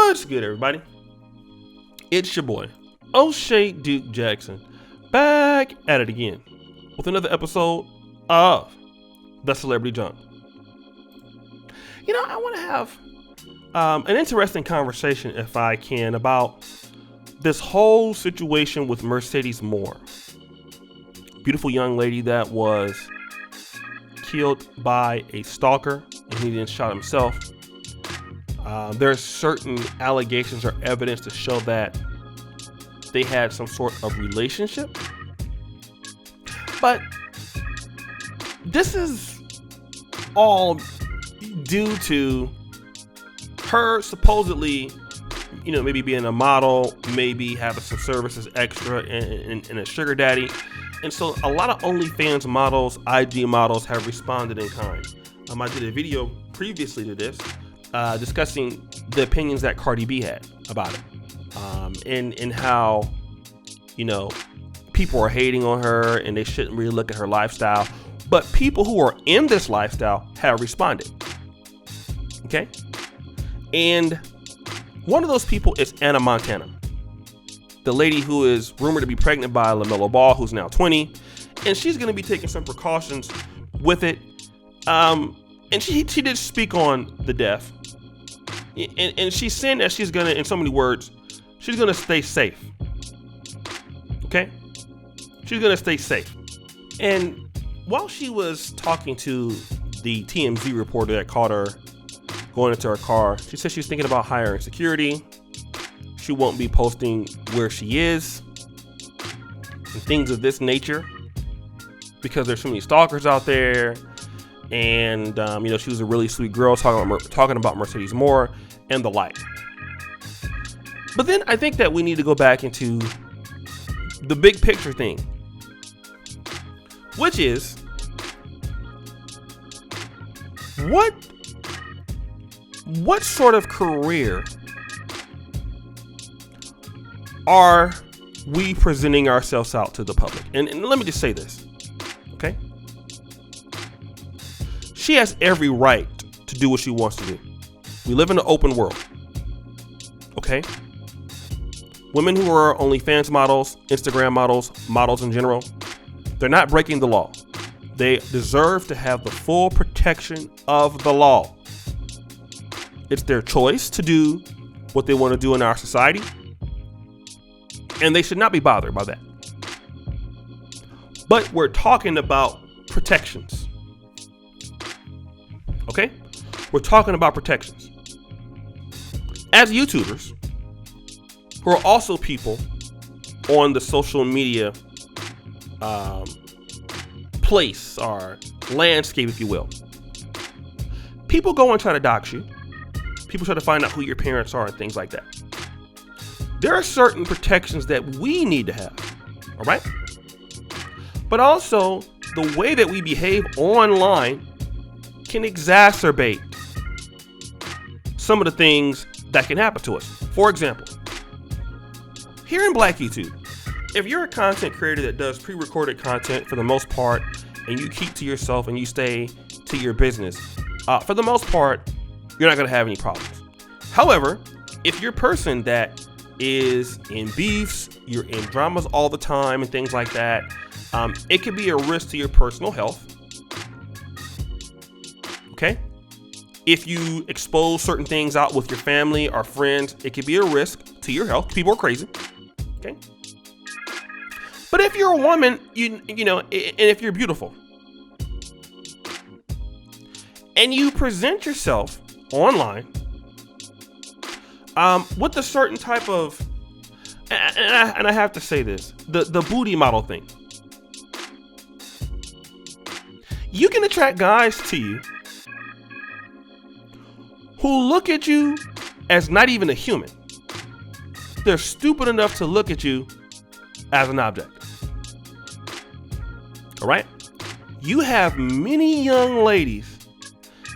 What's good, everybody? It's your boy, O'Shea Duke Jackson, back at it again with another episode of The Celebrity Junk. I want to have an interesting conversation, if I can, about this whole situation with Mercedes Morr. Beautiful young lady that was killed by a stalker, and he then shot himself. There's certain allegations or evidence to show that they had some sort of relationship. But this is all due to her supposedly, maybe being a model, maybe having some services extra and a sugar daddy. And so a lot of OnlyFans models, IG models have responded in kind. I did a video previously to this discussing the opinions that Cardi B had about it, and how, people are hating on her and they shouldn't really look at her lifestyle. But people who are in this lifestyle have responded. Okay? And one of those people is Anna Montana, the lady who is rumored to be pregnant by LaMelo Ball, who's now 20, and she's going to be taking some precautions with it. And she did speak on the death, and she's saying that she's gonna, in so many words, she's gonna stay safe. Okay, she's gonna stay safe. And while she was talking to the TMZ reporter that caught her going into her car, she said she's thinking about hiring security. She won't be posting where she is and things of this nature because there's so many stalkers out there. And she was a really sweet girl, talking about Mercedes Morr and the like. But then I think that we need to go back into the big picture thing, which is what sort of career are we presenting ourselves out to the public? And let me just say this, okay? She has every right to do what she wants to do. We live in an open world, okay? Women who are OnlyFans models, Instagram models in general, they're not breaking the law. They deserve to have the full protection of the law. It's their choice to do what they want to do in our society, and they should not be bothered by that. But we're talking about protections. Okay? We're talking about protections. As YouTubers, who are also people on the social media place or landscape, if you will, people go and try to dox you. People try to find out who your parents are and things like that. There are certain protections that we need to have, all right? But also, the way that we behave online can exacerbate some of the things that can happen to us. For example, here in Black YouTube, if you're a content creator that does pre-recorded content for the most part, and you keep to yourself and you stay to your business, for the most part, you're not going to have any problems. However, if you're a person that is in beefs, you're in dramas all the time and things like that, it could be a risk to your personal health. Okay? If you expose certain things out with your family or friends, it could be a risk to your health. People are crazy. Okay? But if you're a woman, and if you're beautiful, and you present yourself online with a certain type of, and I have to say this, the booty model thing, you can attract guys to you who look at you as not even a human. They're stupid enough to look at you as an object. All right? You have many young ladies,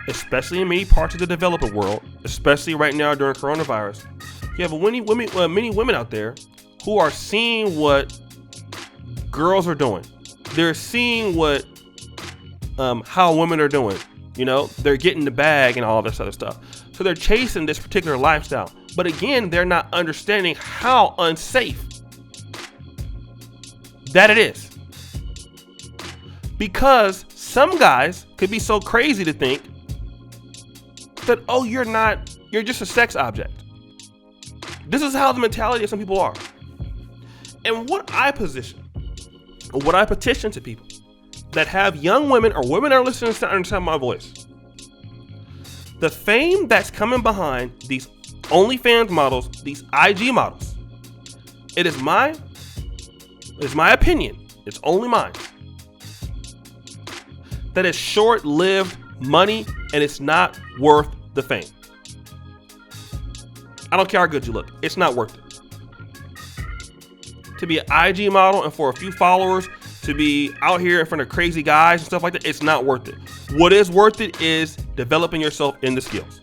especially in many parts of the developing world, especially right now during coronavirus. You have many women out there who are seeing what girls are doing. They're seeing what how women are doing. They're getting the bag and all this other stuff. So they're chasing this particular lifestyle. But again, they're not understanding how unsafe that it is. Because some guys could be so crazy to think that, oh, you're just a sex object. This is how the mentality of some people are. And what I petition to people that have young women or women are listening to understand my voice, the fame that's coming behind these OnlyFans models, these IG models, it is my opinion, it's only mine, that is short-lived money and it's not worth the fame. I don't care how good you look, it's not worth it. To be an IG model and for a few followers, to be out here in front of crazy guys and stuff like that, it's not worth it. What is worth it is developing yourself in the skills.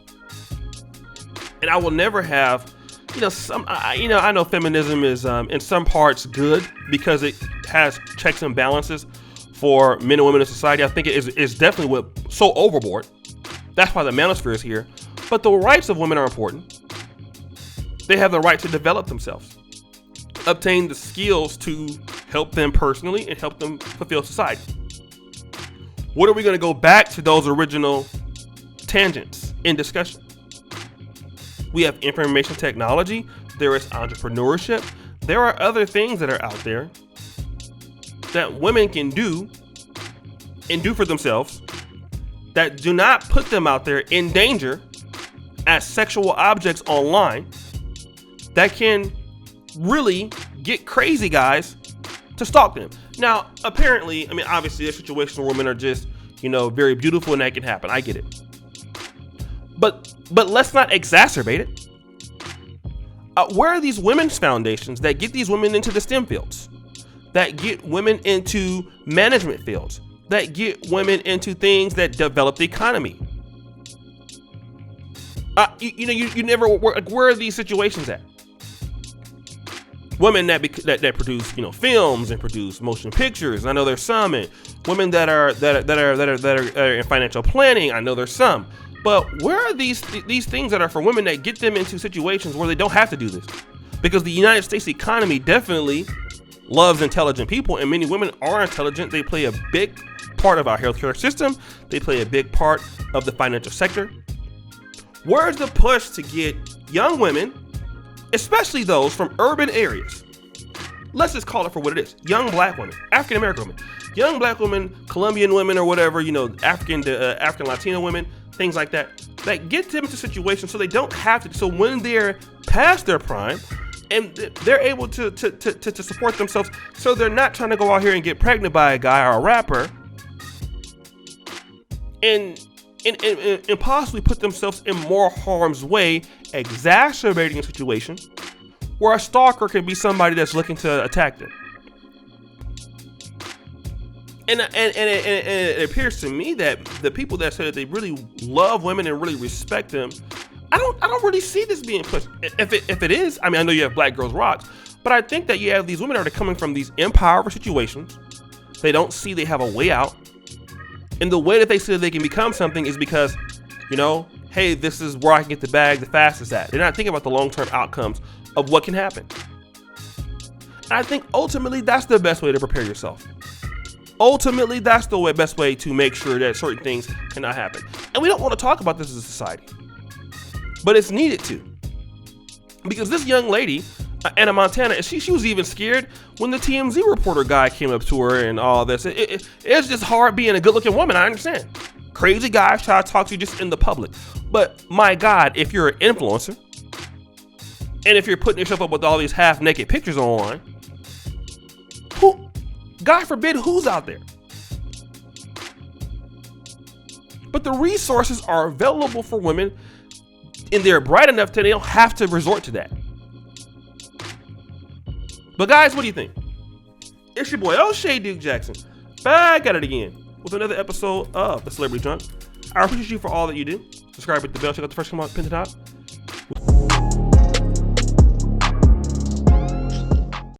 And I will never have, I know feminism is in some parts good because it has checks and balances for men and women in society. I think it is definitely so overboard. That's why the manosphere is here. But the rights of women are important. They have the right to develop themselves, obtain the skills to help them personally and help them fulfill society. What are we going to go back to those original tangents in discussion? We have information technology. There is entrepreneurship. There are other things that are out there that women can do and do for themselves that do not put them out there in danger as sexual objects online that can really get crazy guys to stalk them. Now, apparently, obviously there's situations where women are just, very beautiful and that can happen. I get it. But let's not exacerbate it. Where are these women's foundations that get these women into the STEM fields? That get women into management fields? That get women into things that develop the economy? You never, where are these situations at? Women that produce, films and produce motion pictures. I know there's some, and women that are in financial planning. I know there's some. But where are these things that are for women that get them into situations where they don't have to do this? Because the United States economy definitely loves intelligent people, and many women are intelligent. They play a big part of our healthcare system. They play a big part of the financial sector. Where's the push to get young women, especially those from urban areas? Let's just call it for what it is. Young black women, African American women, young black women, Colombian women or whatever, African Latino women, things like that get them into situations so they don't have to. So when they're past their prime and they're able to support themselves, so they're not trying to go out here and get pregnant by a guy or a rapper and possibly put themselves in more harm's way, exacerbating a situation where a stalker can be somebody that's looking to attack them. And it appears to me that the people that say that they really love women and really respect them, I don't really see this being pushed. If it is, I know you have Black Girls Rocks, but I think that you have these women that are coming from these impoverished situations. They don't see they have a way out. And the way that they see that they can become something is because, hey, this is where I can get the bag the fastest at. They're not thinking about the long-term outcomes of what can happen. And I think ultimately that's the best way to prepare yourself. Ultimately, that's the best way to make sure that certain things cannot happen. And we don't want to talk about this as a society, but it's needed to. Because this young lady, Anna Montana, she was even scared when the TMZ reporter guy came up to her and all this. It's just hard being a good-looking woman, I understand. Crazy guys try to talk to you just in the public. But my God, if you're an influencer, and if you're putting yourself up with all these half-naked pictures online, God forbid who's out there. But the resources are available for women, and they're bright enough that they don't have to resort to that. But guys, what do you think? It's your boy O'Shea Duke Jackson, back at it again with another episode of The Celebrity Drunk. I appreciate you for all that you do. Subscribe, hit the bell, check out the first come out, pin to top.